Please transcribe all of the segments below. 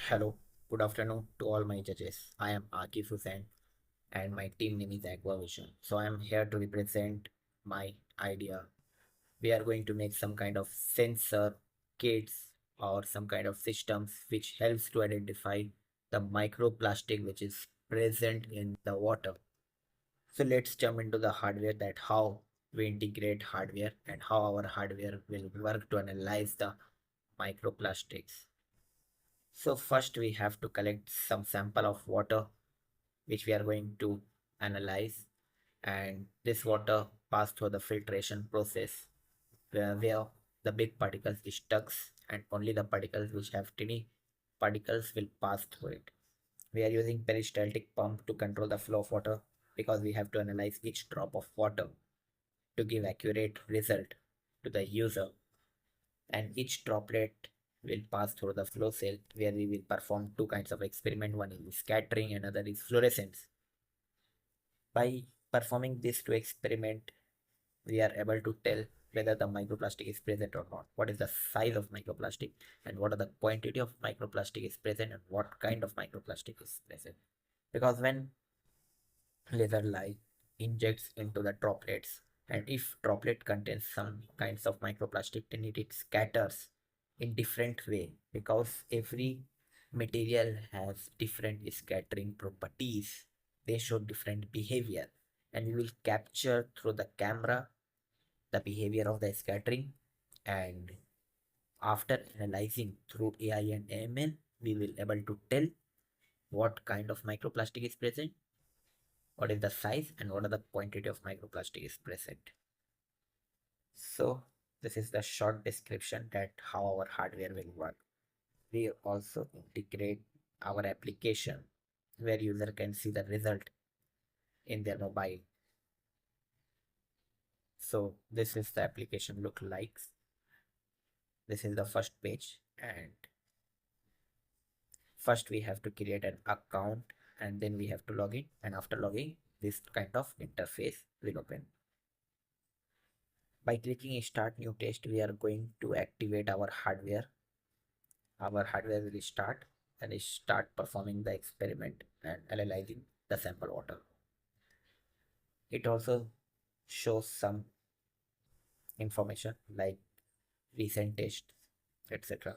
Hello, good afternoon to all my judges. I am Akif Hussain and my team name is Aqua. So I am here to represent my idea. We are going to make some kind of sensor kits or some kind of systems which helps to identify the microplastic which is present in the water. So let's jump into the hardware, that how we integrate hardware and how our hardware will work to analyze the microplastics. So first we have to collect some sample of water which we are going to analyze, and this water pass through the filtration process where the big particles is stuck and only the particles which have tiny particles will pass through it. We are using peristaltic pump to control the flow of water because we have to analyze each drop of water to give accurate result to the user, and each droplet will pass through the flow cell where we will perform two kinds of experiment. One is scattering, another is fluorescence. By performing these two experiment, we are able to tell whether the microplastic is present or not, what is the size of microplastic, and what are the quantity of microplastic is present, and what kind of microplastic is present. Because when laser light injects into the droplets, and if droplet contains some kinds of microplastic, then it scatters in different way because every material has different scattering properties. They show different behavior, and we will capture through the camera the behavior of the scattering, and after analyzing through AI and AML, we will able to tell what kind of microplastic is present, what is the size, and what are the quantity of microplastic is present. So this is the short description that how our hardware will work. We also integrate our application where user can see the result in their mobile. So this is the application look like. This is the first page, and first we have to create an account and then we have to log in, and after logging this kind of interface will open. By clicking start new test, we are going to activate our hardware. Our hardware will start and start performing the experiment and analyzing the sample water. It also shows some information like recent test, etc.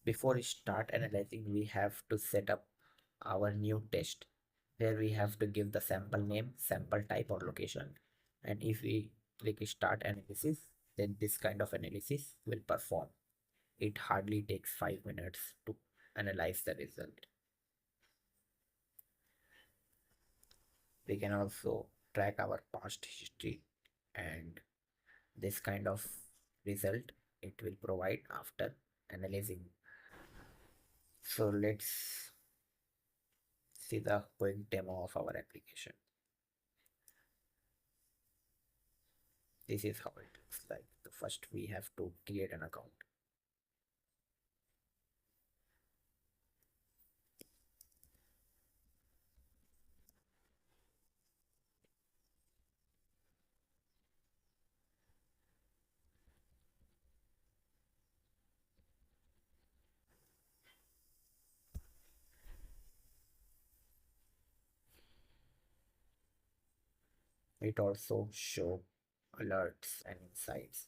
Before we start analyzing, we have to set up our new test where we have to give the sample name, sample type or location. And if we click start analysis, then this kind of analysis will perform. It hardly takes 5 minutes to analyze the result. We can also track our past history, and this kind of result it will provide after analyzing. So let's see the quick demo of our application. This is how it looks like. The first we have to create an account. It also show alerts and insights.